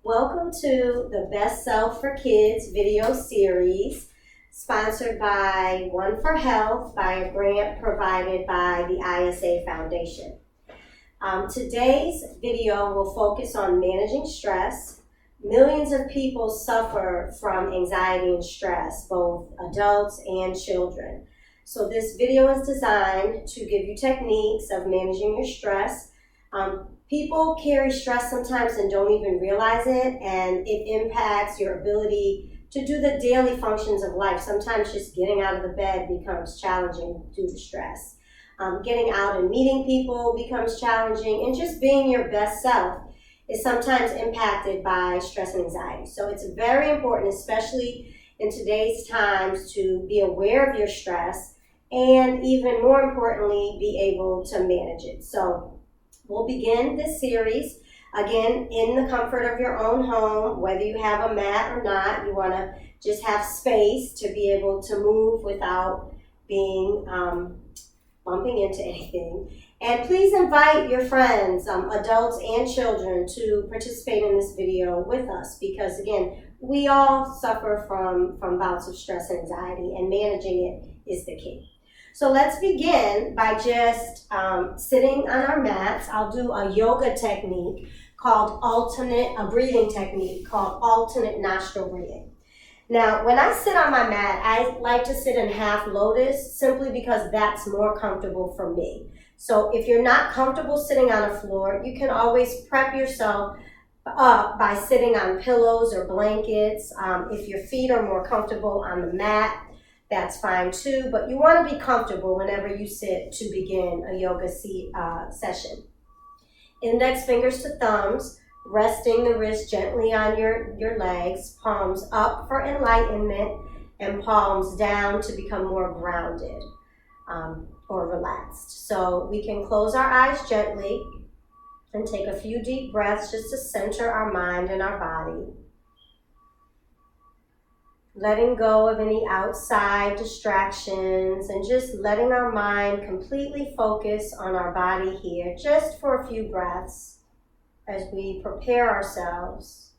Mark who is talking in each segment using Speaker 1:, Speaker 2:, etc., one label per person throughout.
Speaker 1: Welcome to the Best Self for Kids video series, sponsored by One for Health by a grant provided by the ISA Foundation. Today's video will focus on managing stress. Millions of people suffer from anxiety and stress, both adults and children. So this video is designed to give you techniques of managing your stress. People carry stress sometimes and don't even realize it, and it impacts your ability to do the daily functions of life. Sometimes just getting out of the bed becomes challenging due to stress. Getting out and meeting people becomes challenging, and just being your best self is sometimes impacted by stress and anxiety. So it's very important, especially in today's times, to be aware of your stress and, even more importantly, be able to manage it. So we'll begin this series, again, in the comfort of your own home. Whether you have a mat or not, you want to just have space to be able to move without being bumping into anything. And please invite your friends, adults and children, to participate in this video with us, because again, we all suffer from bouts of stress and anxiety, and managing it is the key. So let's begin by just sitting on our mats. I'll do a yoga technique called a breathing technique called alternate nostril breathing. Now, when I sit on my mat, I like to sit in half lotus simply because that's more comfortable for me. So if you're not comfortable sitting on a floor, you can always prep yourself up by sitting on pillows or blankets. If your feet are more comfortable on the mat, that's fine too, but you want to be comfortable whenever you sit to begin a yoga session. Index fingers to thumbs, resting the wrist gently on your legs, palms up for enlightenment, and palms down to become more grounded or relaxed. So we can close our eyes gently and take a few deep breaths just to center our mind and our body. Letting go of any outside distractions and just letting our mind completely focus on our body here just for a few breaths as we prepare ourselves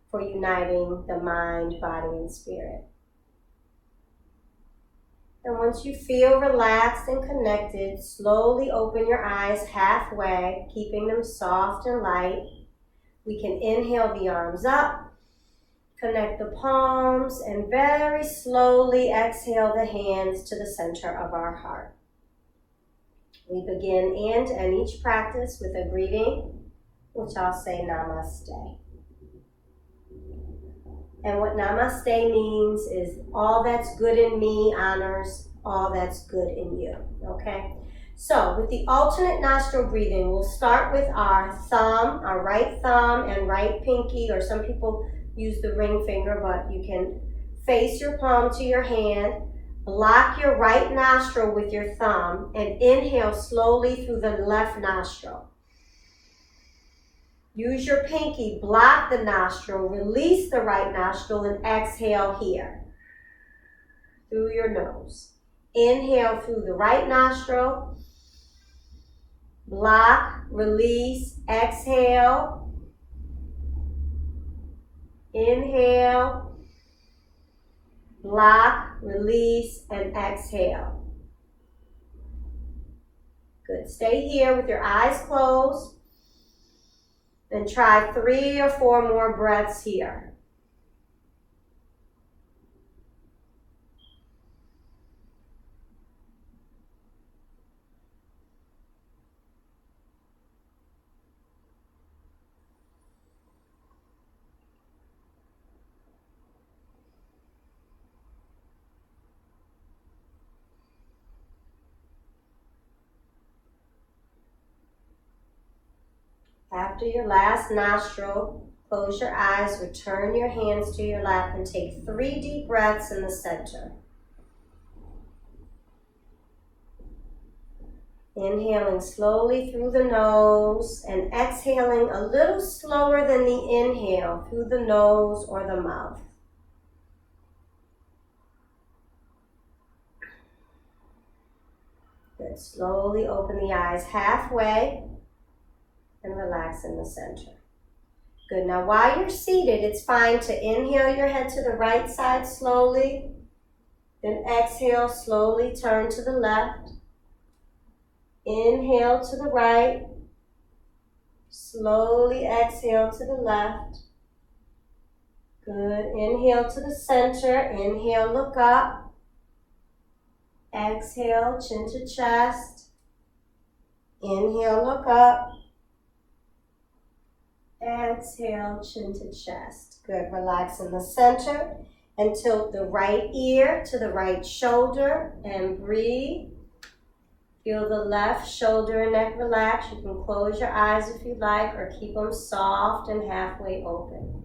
Speaker 1: for uniting the mind, body, and spirit. And once you feel relaxed and connected, slowly open your eyes halfway, keeping them soft and light. We can inhale the arms up. Connect the palms, and very slowly exhale the hands to the center of our heart. We begin and end each practice with a greeting, which I'll say namaste. And what namaste means is all that's good in me honors all that's good in you, okay? So with the alternate nostril breathing, we'll start with our thumb, our right thumb and right pinky, or some people use the ring finger, but you can face your palm to your hand. Block your right nostril with your thumb and inhale slowly through the left nostril. Use your pinky, block the nostril, release the right nostril, and exhale here through your nose. Inhale through the right nostril, block, release, exhale. Inhale, block, release, and exhale. Good. Stay here with your eyes closed. Then try 3 or 4 more breaths here. After your last nostril, close your eyes, return your hands to your lap, and take 3 deep breaths in the center. Inhaling slowly through the nose and exhaling a little slower than the inhale through the nose or the mouth. Good. Slowly open the eyes halfway and relax in the center. Good. Now while you're seated, it's fine to inhale your head to the right side slowly. Then exhale, slowly turn to the left. Inhale to the right. Slowly exhale to the left. Good. Inhale to the center. Inhale, look up. Exhale, chin to chest. Inhale, look up. Exhale, chin to chest. Good. Relax in the center and tilt the right ear to the right shoulder and breathe. Feel the left shoulder and neck relax. You can close your eyes if you like or keep them soft and halfway open.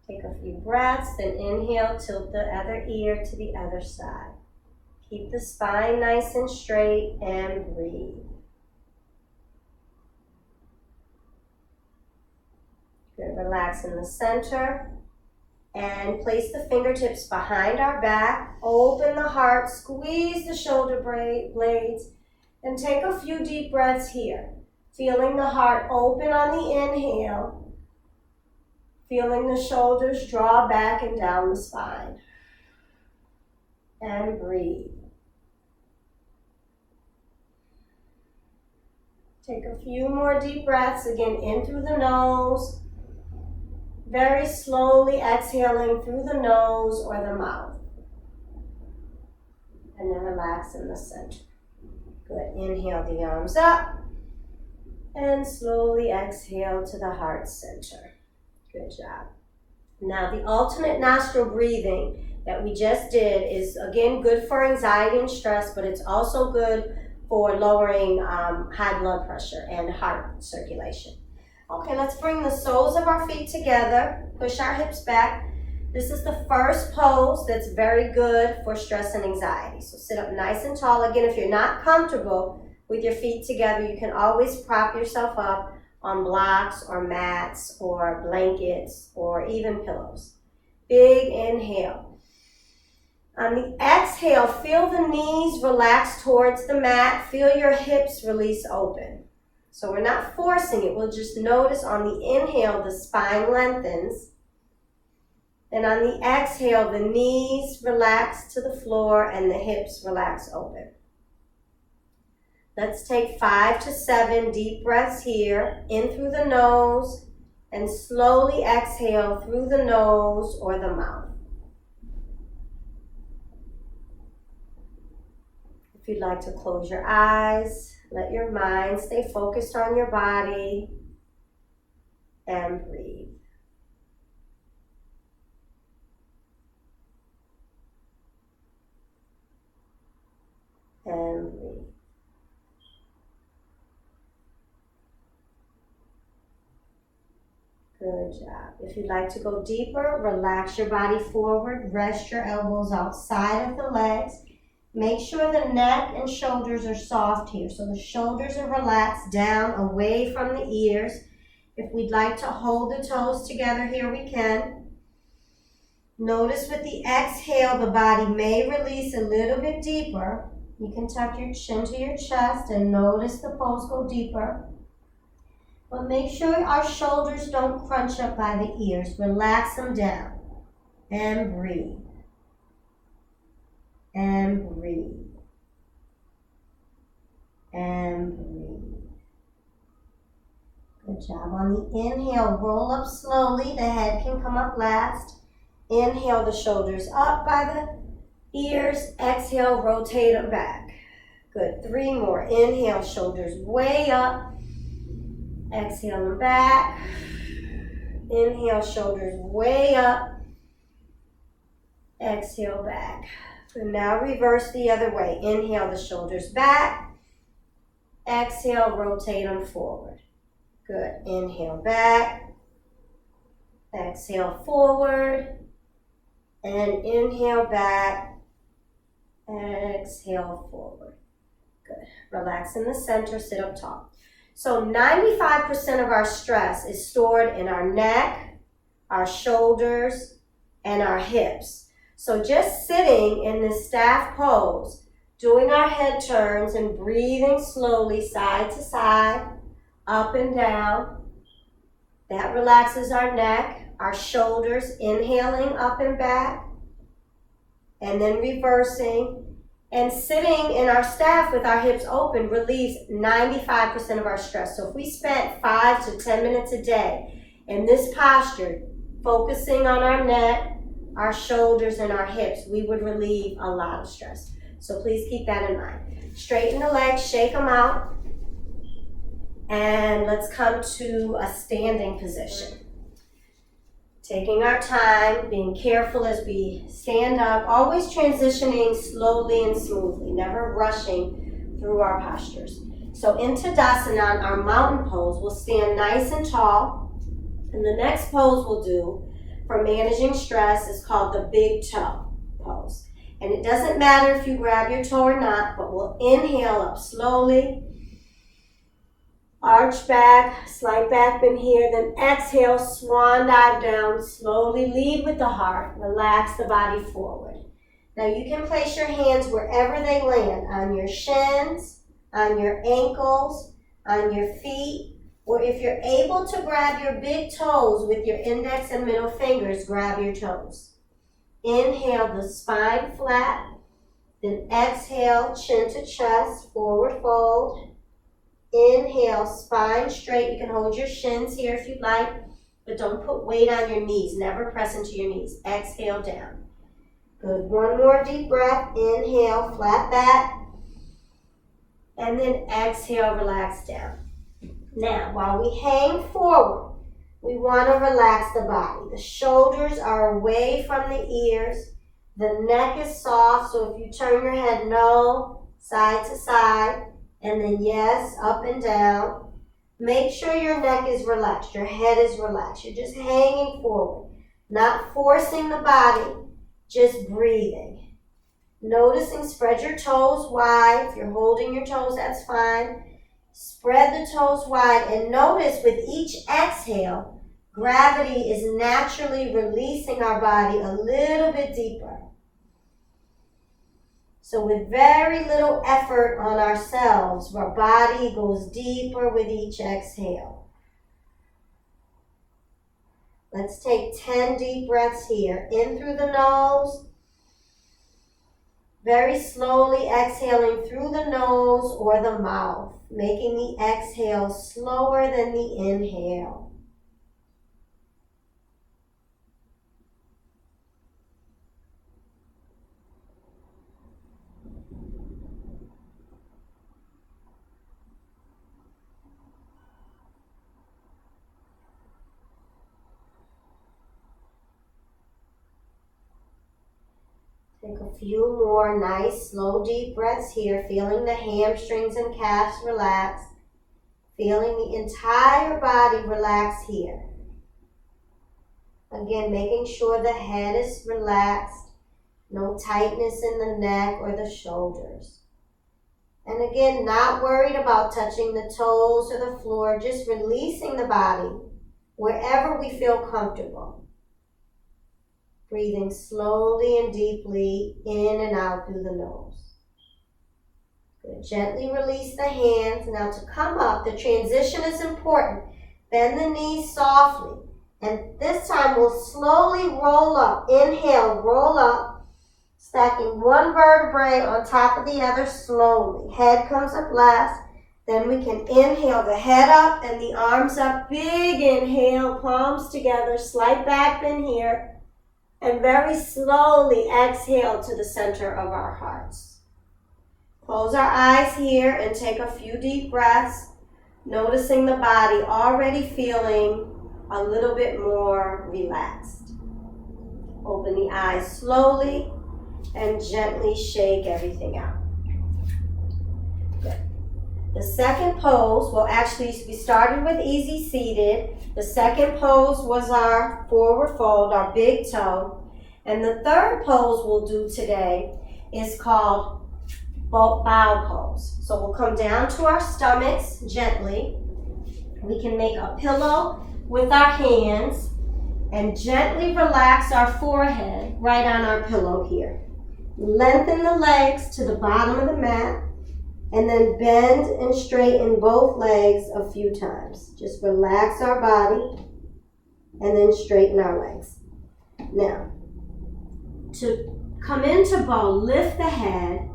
Speaker 1: Take a few breaths, then inhale, tilt the other ear to the other side. Keep the spine nice and straight and breathe. Good. Relax in the center and place the fingertips behind our back. Open the heart, squeeze the shoulder blades, and take a few deep breaths here. Feeling the heart open on the inhale. Feeling the shoulders draw back and down the spine. And breathe. Take a few more deep breaths, again in through the nose. Very slowly exhaling through the nose or the mouth. And then relax in the center. Good. Inhale the arms up. And slowly exhale to the heart center. Good job. Now the alternate nostril breathing that we just did is again good for anxiety and stress, but it's also good for lowering high blood pressure and heart circulation. Okay, let's bring the soles of our feet together. Push our hips back. This is the first pose that's very good for stress and anxiety. So sit up nice and tall. Again, if you're not comfortable with your feet together, you can always prop yourself up on blocks or mats or blankets or even pillows. Big inhale. On the exhale, feel the knees relax towards the mat. Feel your hips release open. So we're not forcing it. We'll just notice on the inhale, the spine lengthens. And on the exhale, the knees relax to the floor and the hips relax open. Let's take 5 to 7 deep breaths here. In through the nose and slowly exhale through the nose or the mouth. If you'd like to close your eyes, let your mind stay focused on your body and breathe. And breathe. Good job. If you'd like to go deeper, relax your body forward, rest your elbows outside of the legs. Make sure the neck and shoulders are soft here. So the shoulders are relaxed down away from the ears. If we'd like to hold the toes together here, we can. Notice with the exhale, the body may release a little bit deeper. You can tuck your chin to your chest and notice the pose go deeper. But make sure our shoulders don't crunch up by the ears. Relax them down and breathe. And breathe. And breathe. Good job. On the inhale, roll up slowly. The head can come up last. Inhale the shoulders up by the ears. Exhale, rotate them back. Good. 3 more. Inhale, shoulders way up. Exhale them back. Inhale, shoulders way up. Exhale back. And now reverse the other way. Inhale the shoulders back. Exhale, rotate them forward. Good. Inhale back. Exhale forward. And inhale back. Exhale forward. Good. Relax in the center, sit up tall. So 95% of our stress is stored in our neck, our shoulders, and our hips. So just sitting in this staff pose, doing our head turns and breathing slowly side to side, up and down, That relaxes our neck, our shoulders, inhaling up and back, and then reversing. And sitting in our staff with our hips open relieves 95% of our stress. So if we spent 5 to 10 minutes a day in this posture, focusing on our neck, our shoulders, and our hips, we would relieve a lot of stress. So please keep that in mind. Straighten the legs, shake them out, and let's come to a standing position. Taking our time, being careful as we stand up, always transitioning slowly and smoothly, never rushing through our postures. So in Tadasana, our mountain pose, we'll stand nice and tall. And the next pose we'll do for managing stress is called the big toe pose. And it doesn't matter if you grab your toe or not, but we'll inhale up slowly. Arch back, slight back bend here, then exhale, swan dive down, slowly lead with the heart, relax the body forward. Now you can place your hands wherever they land, on your shins, on your ankles, on your feet, or if you're able to grab your big toes with your index and middle fingers, grab your toes. Inhale the spine flat, then exhale, chin to chest, forward fold. Inhale, spine straight. You can hold your shins here if you'd like, but don't put weight on your knees. Never press into your knees. Exhale down. Good. One more deep breath. Inhale, flat back. And then exhale, relax down. Now, while we hang forward, we want to relax the body. The shoulders are away from the ears. The neck is soft, so if you turn your head no, side to side, and then yes, up and down. Make sure your neck is relaxed, your head is relaxed. You're just hanging forward, not forcing the body, just breathing. Noticing, spread your toes wide. If you're holding your toes, that's fine. Spread the toes wide and notice with each exhale, gravity is naturally releasing our body a little bit deeper. So with very little effort on ourselves, our body goes deeper with each exhale. Let's take 10 deep breaths here. In through the nose. Very slowly exhaling through the nose or the mouth, making the exhale slower than the inhale. Take a few more nice, slow, deep breaths here, feeling the hamstrings and calves relax, feeling the entire body relax here. Again, making sure the head is relaxed, no tightness in the neck or the shoulders. And again, not worried about touching the toes or the floor, just releasing the body wherever we feel comfortable. Breathing slowly and deeply in and out through the nose. Good. Gently release the hands. Now to come up, the transition is important. Bend the knees softly. And this time we'll slowly roll up. Inhale, roll up. Stacking one vertebrae on top of the other slowly. Head comes up last. Then we can inhale the head up and the arms up. Big inhale, palms together, slight back bend here. And very slowly exhale to the center of our hearts. Close our eyes here and take a few deep breaths, noticing the body already feeling a little bit more relaxed. Open the eyes slowly and gently shake everything out. Good. The second pose, we started with easy seated. The second pose was our forward fold, our big toe. And the third pose we'll do today is called bow pose. So we'll come down to our stomachs gently. We can make a pillow with our hands and gently relax our forehead right on our pillow here. Lengthen the legs to the bottom of the mat and then bend and straighten both legs a few times. Just relax our body. and then straighten our legs. Now, to come into bow, lift the head,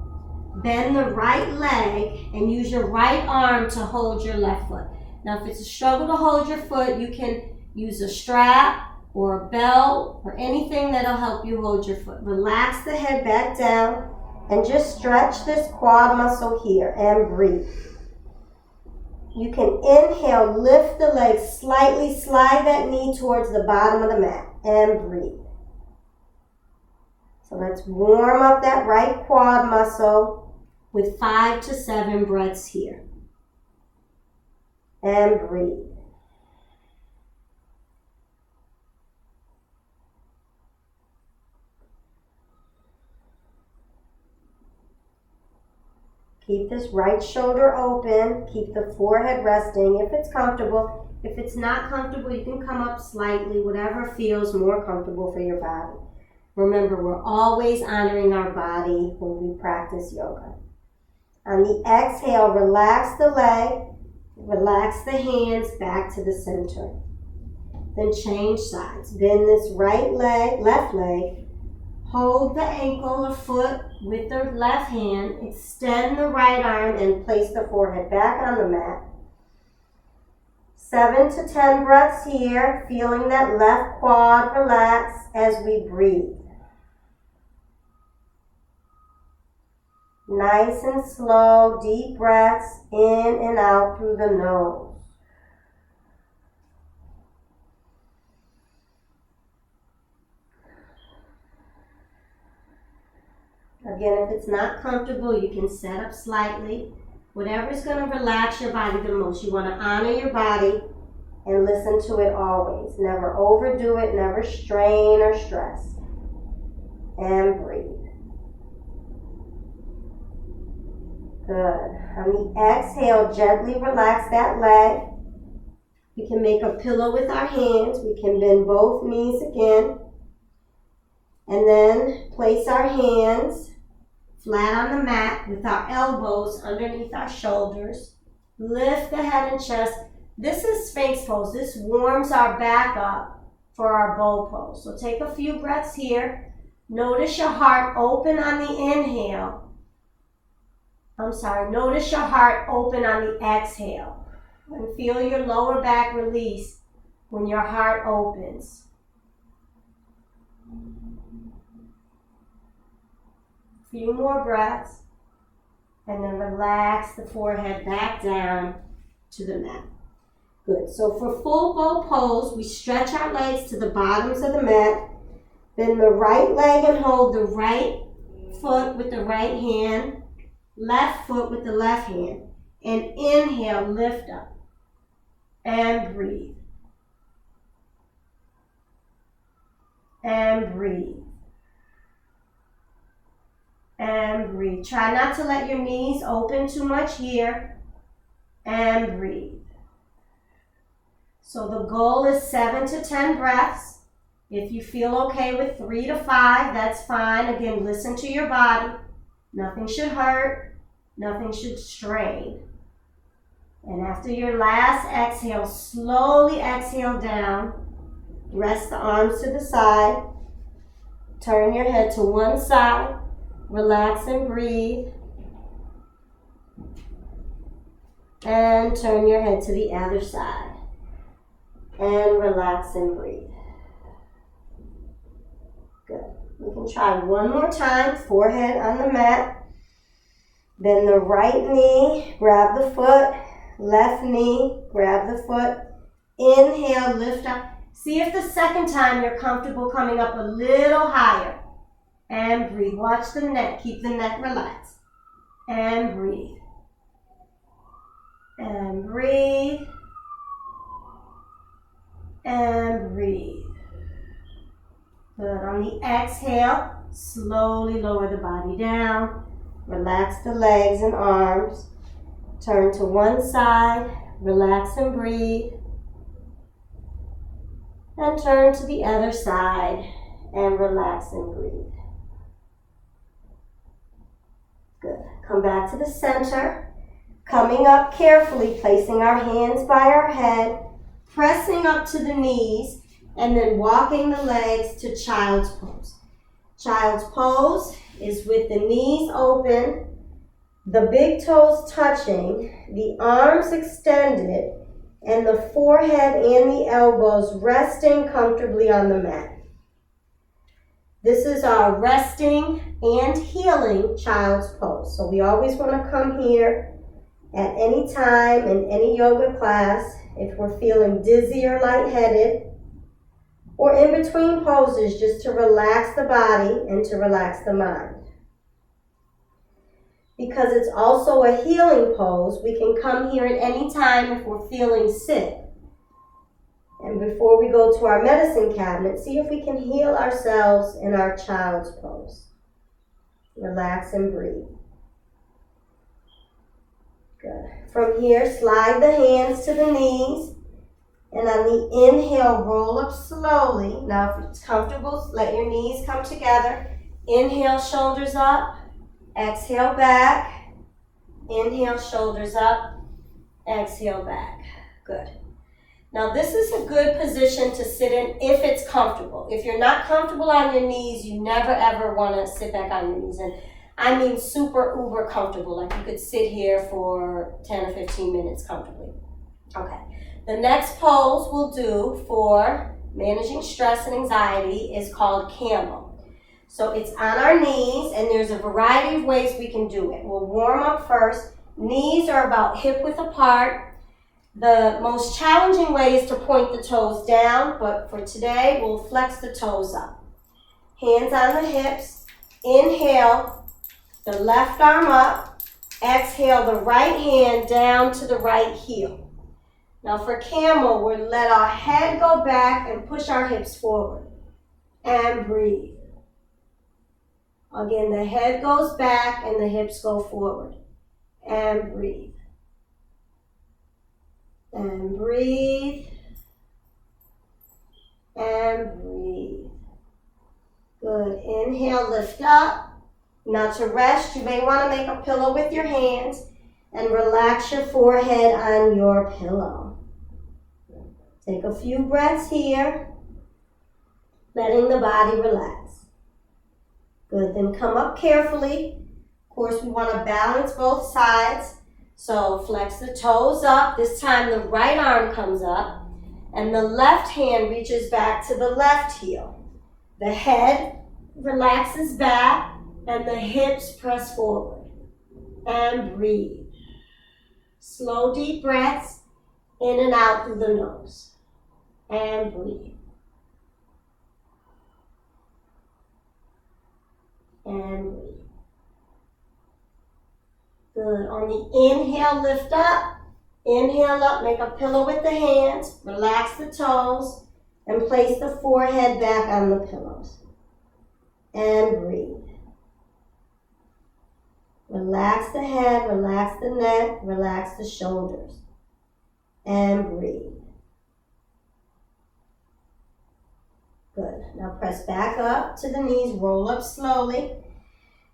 Speaker 1: bend the right leg, and use your right arm to hold your left foot. Now, if it's a struggle to hold your foot, you can use a strap or a belt or anything that'll help you hold your foot. Relax the head back down and just stretch this quad muscle here and breathe. You can inhale, lift the leg slightly, slide that knee towards the bottom of the mat and breathe. So let's warm up that right quad muscle with 5 to 7 breaths here. And breathe. Keep this right shoulder open. Keep the forehead resting if it's comfortable. If it's not comfortable, you can come up slightly, whatever feels more comfortable for your body. Remember, we're always honoring our body when we practice yoga. On the exhale, relax the leg, relax the hands back to the center. Then change sides. Bend this right leg, left leg. Hold the ankle or foot with the left hand. Extend the right arm and place the forehead back on the mat. 7 to 10 breaths here, feeling that left quad relax as we breathe. Nice and slow, deep breaths in and out through the nose. Again, if it's not comfortable, you can set up slightly. Whatever's going to relax your body the most. You want to honor your body and listen to it always. Never overdo it, never strain or stress. And breathe. Good. On the exhale, gently relax that leg. We can make a pillow with our hands. We can bend both knees again. And then place our hands flat on the mat with our elbows underneath our shoulders. Lift the head and chest. This is Sphinx pose. This warms our back up for our bow pose. So take a few breaths here. Notice your heart open on the inhale. Notice your heart open on the exhale. And feel your lower back release when your heart opens. Few more breaths, and then relax the forehead back down to the mat. Good. So for full bow pose, we stretch our legs to the bottoms of the mat, bend the right leg and hold the right foot with the right hand, left foot with the left hand, and inhale, lift up, and breathe, and breathe. And breathe. Try not to let your knees open too much here. And breathe. So the goal is 7 to 10 breaths. If you feel okay with 3 to 5, that's fine. Again, listen to your body. Nothing should hurt. Nothing should strain. And after your last exhale, slowly exhale down. Rest the arms to the side. Turn your head to one side. Relax and breathe. And turn your head to the other side. And relax and breathe. Good. We can try one more time. Forehead on the mat. Bend the right knee. Grab the foot. Left knee. Grab the foot. Inhale, lift up. See if the second time you're comfortable coming up a little higher. And breathe. Watch the neck. Keep the neck relaxed. And breathe. And breathe. And breathe. Good. On the exhale, slowly lower the body down. Relax the legs and arms. Turn to one side. Relax and breathe. And turn to the other side. And relax and breathe. Good. Come back to the center. Coming up carefully, placing our hands by our head, pressing up to the knees, and then walking the legs to child's pose. Child's pose is with the knees open, the big toes touching, the arms extended, and the forehead and the elbows resting comfortably on the mat. This is our resting and healing child's pose. So we always want to come here at any time in any yoga class if we're feeling dizzy or lightheaded, or in between poses, just to relax the body and to relax the mind. Because it's also a healing pose, we can come here at any time if we're feeling sick. And before we go to our medicine cabinet, see if we can heal ourselves in our child's pose. Relax and breathe. Good. From here, slide the hands to the knees. And on the inhale, roll up slowly. Now, if it's comfortable, let your knees come together. Inhale, shoulders up. Exhale, back. Inhale, shoulders up. Exhale, back. Good. Now, this is a good position to sit in if it's comfortable. If you're not comfortable on your knees, you never ever want to sit back on your knees. And I mean super uber comfortable, like you could sit here for 10 or 15 minutes comfortably. Okay. The next pose we'll do for managing stress and anxiety is called Camel. So it's on our knees, and there's a variety of ways we can do it. We'll warm up first. Knees are about hip width apart. The most challenging way is to point the toes down, but for today, we'll flex the toes up. Hands on the hips. Inhale, the left arm up. Exhale, the right hand down to the right heel. Now for Camel, we'll let our head go back and push our hips forward. And breathe. Again, the head goes back and the hips go forward. And breathe. And breathe. And breathe. Good. Inhale, lift up. Now to rest, you may want to make a pillow with your hands and relax your forehead on your pillow. Take a few breaths here, letting the body relax. Good. Then come up carefully. Of course, we want to balance both sides. So flex the toes up. This time the right arm comes up and the left hand reaches back to the left heel. The head relaxes back and the hips press forward. And breathe. Slow, deep breaths in and out through the nose. And breathe. And breathe. Good. On the inhale, lift up. Inhale up, make a pillow with the hands. Relax the toes and place the forehead back on the pillows. And breathe. Relax the head, relax the neck, relax the shoulders. And breathe. Good. Now press back up to the knees, roll up slowly.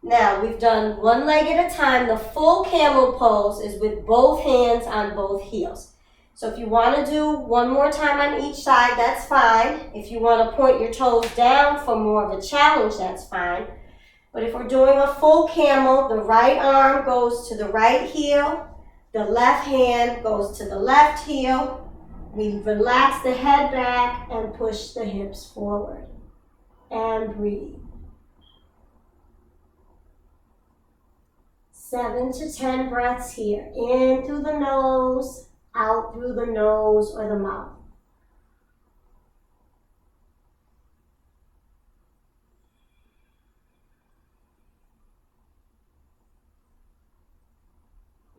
Speaker 1: Now we've done one leg at a time. The full camel pose is with both hands on both heels. So if you want to do one more time on each side, that's fine. If you want to point your toes down for more of a challenge, that's fine. But if we're doing a full camel, the right arm goes to the right heel, the left hand goes to the left heel. We relax the head back and push the hips forward. And breathe. 7 to 10 breaths here. In through the nose, out through the nose or the mouth.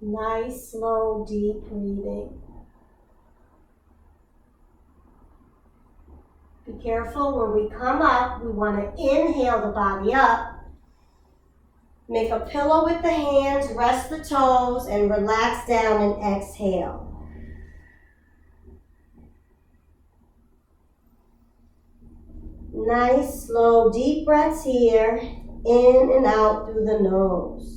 Speaker 1: Nice, slow, deep breathing. Be careful when we come up, we want to inhale the body up. Make a pillow with the hands, rest the toes, and relax down and exhale. Nice, slow, deep breaths here, in and out through the nose.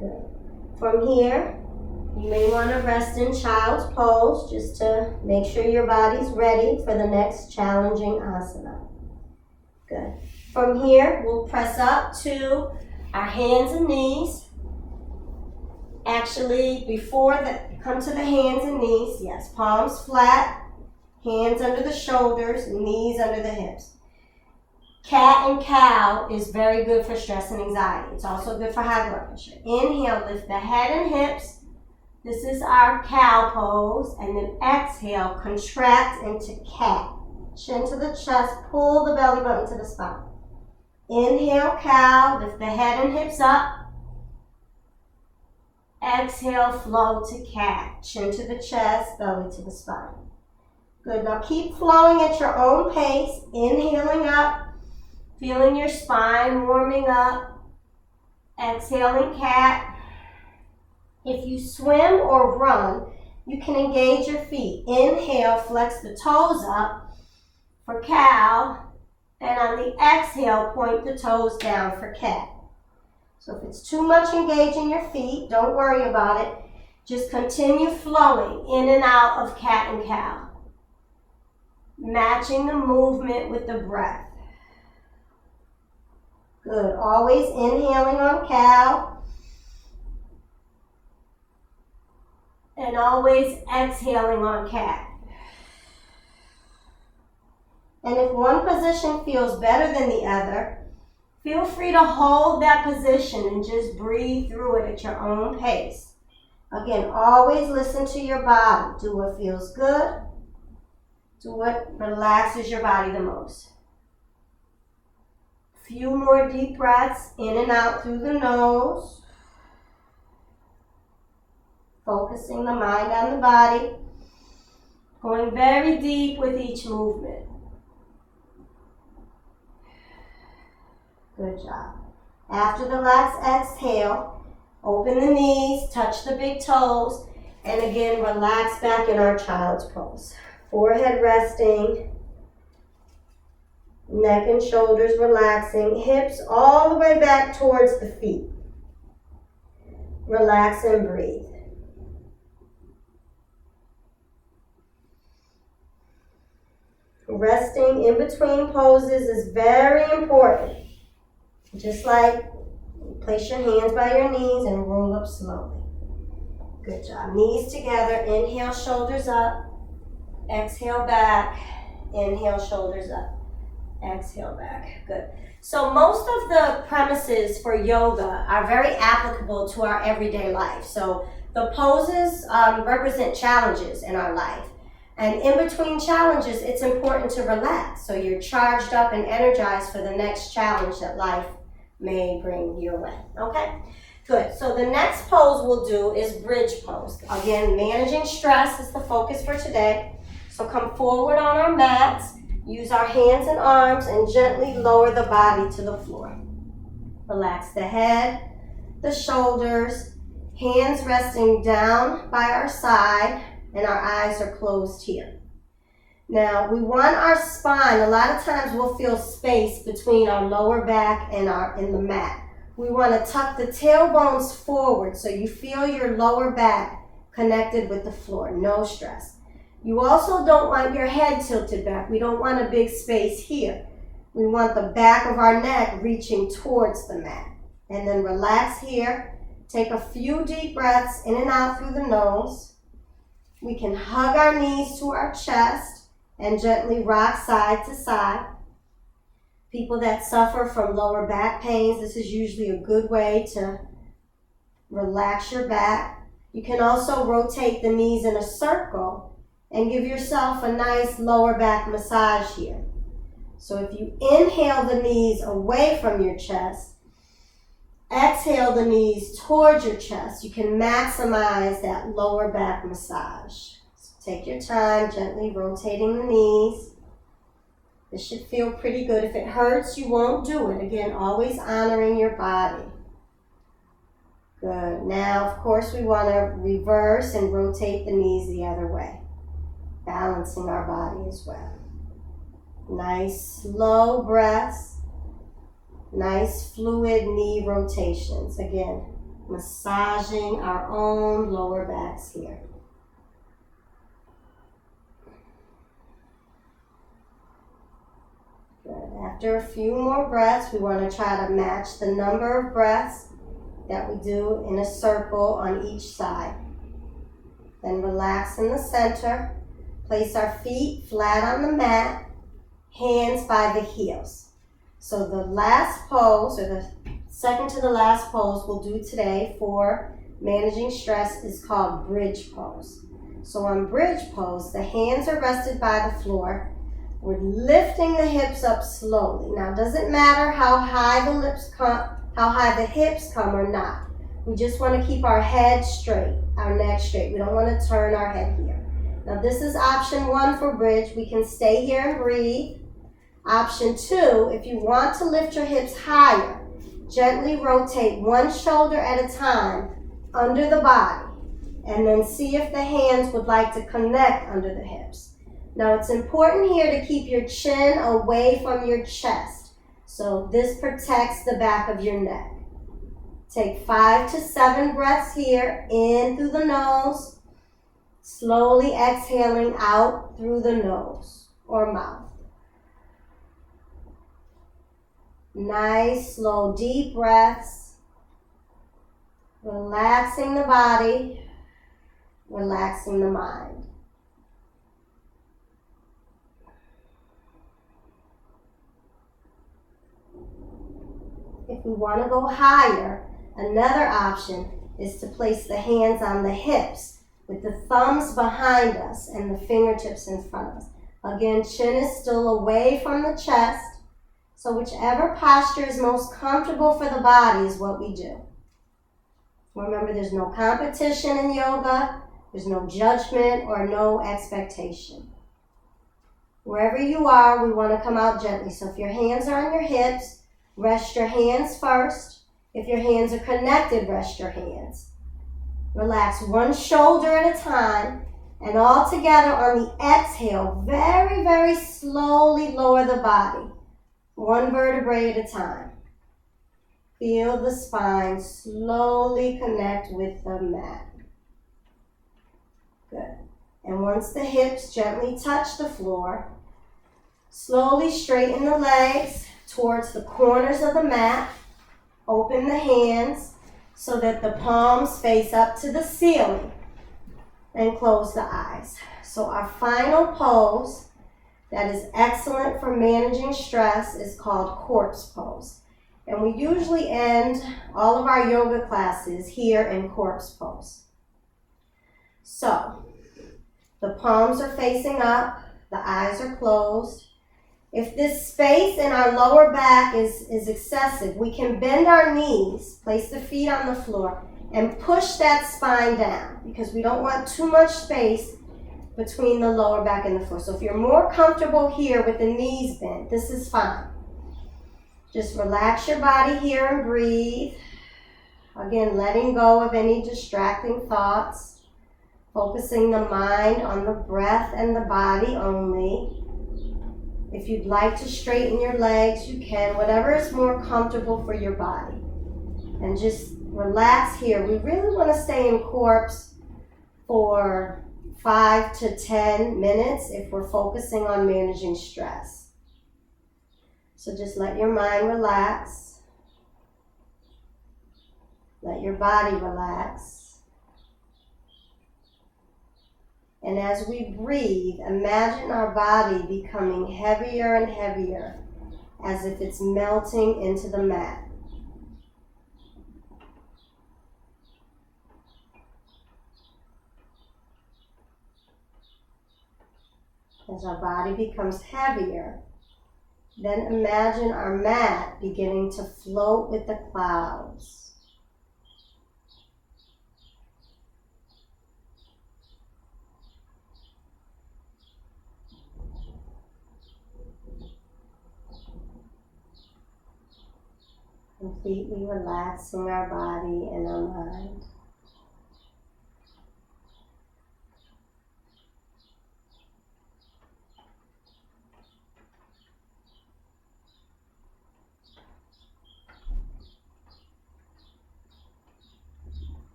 Speaker 1: Good. From here, you may want to rest in child's pose just to make sure your body's ready for the next challenging asana. Good. From here, we'll press up to our hands and knees. Actually, come to the hands and knees. Yes, palms flat, hands under the shoulders, knees under the hips. Cat and cow is very good for stress and anxiety. It's also good for high blood pressure. Inhale, lift the head and hips. This is our cow pose. And then exhale, contract into cat. Chin to the chest, pull the belly button to the spine. Inhale, cow, lift the head and hips up. Exhale, flow to cat. Chin to the chest, belly to the spine. Good. Now keep flowing at your own pace. Inhaling up, feeling your spine warming up. Exhaling, cat. If you swim or run, you can engage your feet. Inhale, flex the toes up for cow. And on the exhale, point the toes down for cat. So if it's too much engaging your feet, don't worry about it. Just continue flowing in and out of cat and cow. Matching the movement with the breath. Good. Always inhaling on cow. And always exhaling on cat. And if one position feels better than the other, feel free to hold that position and just breathe through it at your own pace. Again, always listen to your body. Do what feels good. Do what relaxes your body the most. A few more deep breaths in and out through the nose. Focusing the mind on the body. Going very deep with each movement. Good job. After the last exhale, open the knees, touch the big toes, and again, relax back in our child's pose. Forehead resting, neck and shoulders relaxing, hips all the way back towards the feet. Relax and breathe. Resting in between poses is very important. Just like place your hands by your knees and roll up slowly. Good job. Knees together. Inhale, shoulders up. Exhale back. Inhale, shoulders up. Exhale back. Good. So most of the premises for yoga are very applicable to our everyday life. So the poses represent challenges in our life. And in between challenges, it's important to relax. So you're charged up and energized for the next challenge that life may bring your way. Okay? Good. So the next pose we'll do is bridge pose. Again, managing stress is the focus for today. So come forward on our mats, use our hands and arms, and gently lower the body to the floor. Relax the head, the shoulders, hands resting down by our side, and our eyes are closed here. Now, we want our spine, a lot of times we'll feel space between our lower back and the mat. We want to tuck the tailbones forward so you feel your lower back connected with the floor, no stress. You also don't want your head tilted back. We don't want a big space here. We want the back of our neck reaching towards the mat. And then relax here. Take a few deep breaths in and out through the nose. We can hug our knees to our chest and gently rock side to side. People that suffer from lower back pains, this is usually a good way to relax your back. You can also rotate the knees in a circle and give yourself a nice lower back massage here. So if you inhale the knees away from your chest, exhale the knees towards your chest, you can maximize that lower back massage. So take your time, gently rotating the knees. This should feel pretty good. If it hurts, you won't do it. Again, always honoring your body. Good. Now, of course, we want to reverse and rotate the knees the other way, balancing our body as well. Nice, slow breaths. Nice, fluid knee rotations. Again, massaging our own lower backs here. Good. After a few more breaths, we want to try to match the number of breaths that we do in a circle on each side. Then relax in the center. Place our feet flat on the mat, hands by the heels. So the last pose, or the second to the last pose we'll do today for managing stress is called bridge pose. So on bridge pose, the hands are rested by the floor. We're lifting the hips up slowly. Now, it doesn't matter how high the hips come or not. We just want to keep our head straight, our neck straight. We don't want to turn our head here. Now, this is option 1 for bridge. We can stay here and breathe. Option 2, if you want to lift your hips higher, gently rotate one shoulder at a time under the body, and then see if the hands would like to connect under the hips. Now, it's important here to keep your chin away from your chest, so this protects the back of your neck. Take 5 to 7 breaths here, in through the nose, slowly exhaling out through the nose or mouth. Nice, slow, deep breaths. Relaxing the body, relaxing the mind. If we want to go higher, another option is to place the hands on the hips with the thumbs behind us and the fingertips in front of us. Again, chin is still away from the chest, so whichever posture is most comfortable for the body is what we do. Remember, there's no competition in yoga, there's no judgment or no expectation. Wherever you are, we want to come out gently. So if your hands are on your hips, rest your hands first. If your hands are connected, rest your hands. Relax one shoulder at a time, and all together on the exhale, very, very slowly lower the body, one vertebrae at a time. Feel the spine slowly connect with the mat. Good. And once the hips gently touch the floor, slowly straighten the legs towards the corners of the mat. Open the hands so that the palms face up to the ceiling, and close the eyes. So our final pose that is excellent for managing stress is called corpse pose. And we usually end all of our yoga classes here in corpse pose. So the palms are facing up, the eyes are closed. If this space in our lower back is excessive, we can bend our knees, place the feet on the floor, and push that spine down, because we don't want too much space between the lower back and the floor. So if you're more comfortable here with the knees bent, this is fine. Just relax your body here and breathe. Again, letting go of any distracting thoughts, focusing the mind on the breath and the body only. If you'd like to straighten your legs, you can, whatever is more comfortable for your body. And just relax here. We really want to stay in corpse for 5 to 10 minutes if we're focusing on managing stress. So just let your mind relax. Let your body relax. And as we breathe, imagine our body becoming heavier and heavier, as if it's melting into the mat. As our body becomes heavier, then imagine our mat beginning to float with the clouds. Completely relaxing our body and our mind.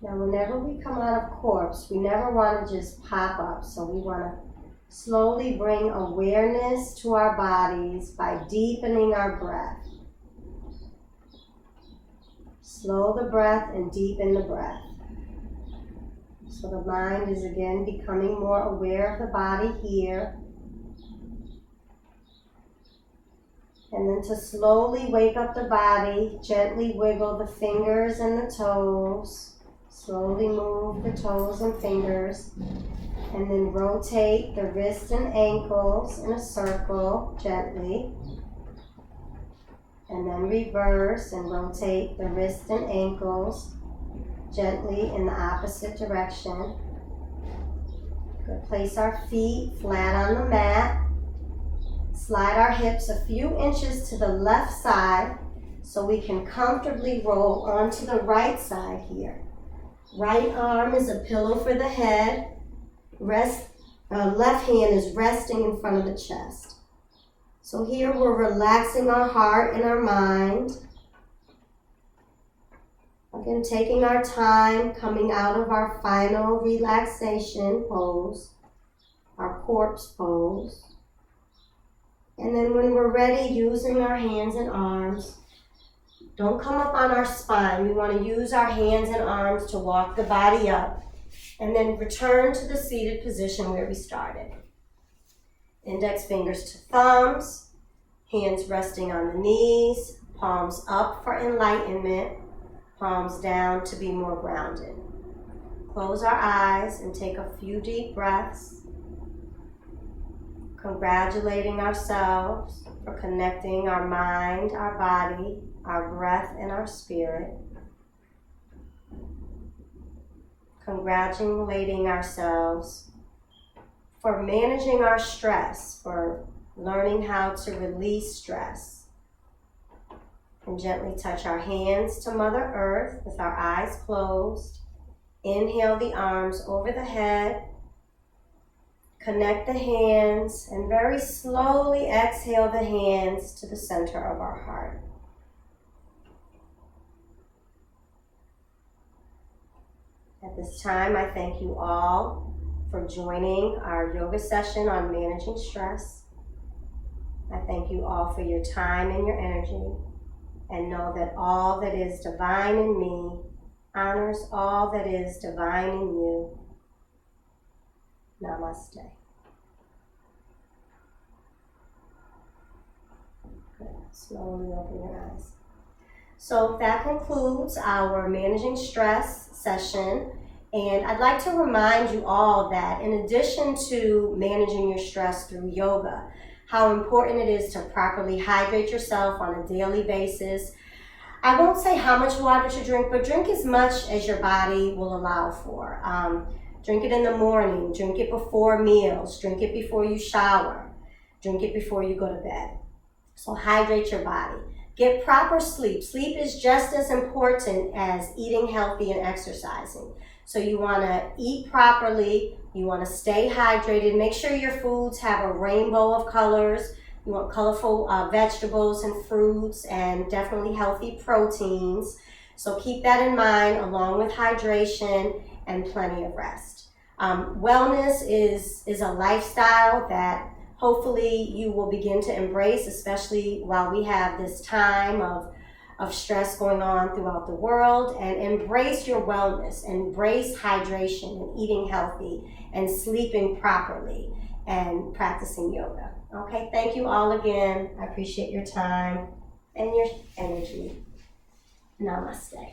Speaker 1: Now, whenever we come out of corpse, we never want to just pop up. So we want to slowly bring awareness to our bodies by deepening our breath. Slow the breath and deepen the breath. So the mind is again becoming more aware of the body here. And then to slowly wake up the body, gently wiggle the fingers and the toes. Slowly move the toes and fingers. And then rotate the wrists and ankles in a circle, gently. And then reverse and rotate the wrists and ankles gently in the opposite direction. Good. Place our feet flat on the mat. Slide our hips a few inches to the left side so we can comfortably roll onto the right side here. Right arm is a pillow for the head. Left hand is resting in front of the chest. So here we're relaxing our heart and our mind. Again, taking our time, coming out of our final relaxation pose, our corpse pose. And then when we're ready, using our hands and arms, don't come up on our spine. We want to use our hands and arms to walk the body up. And then return to the seated position where we started. Index fingers to thumbs, hands resting on the knees, palms up for enlightenment, palms down to be more grounded. Close our eyes and take a few deep breaths, congratulating ourselves for connecting our mind, our body, our breath, and our spirit. Congratulating ourselves for managing our stress, for learning how to release stress. And gently touch our hands to Mother Earth with our eyes closed. Inhale the arms over the head. Connect the hands and very slowly exhale the hands to the center of our heart. At this time, I thank you all for joining our yoga session on managing stress. I thank you all for your time and your energy, and know that all that is divine in me honors all that is divine in you. Namaste. Good. Slowly open your eyes. So that concludes our managing stress session. And I'd like to remind you all that in addition to managing your stress through yoga, how important it is to properly hydrate yourself on a daily basis. I won't say how much water to drink, but drink as much as your body will allow for. Drink it in the morning, drink it before meals, drink it before you shower, drink it before you go to bed. So hydrate your body. Get proper sleep. Sleep is just as important as eating healthy and exercising. So you want to eat properly, you want to stay hydrated, make sure your foods have a rainbow of colors. You want colorful vegetables and fruits and definitely healthy proteins. So keep that in mind along with hydration and plenty of rest. Wellness is a lifestyle that hopefully you will begin to embrace, especially while we have this time of stress going on throughout the world, and embrace your wellness, embrace hydration and eating healthy and sleeping properly and practicing yoga. Okay, thank you all again. I appreciate your time and your energy. Namaste.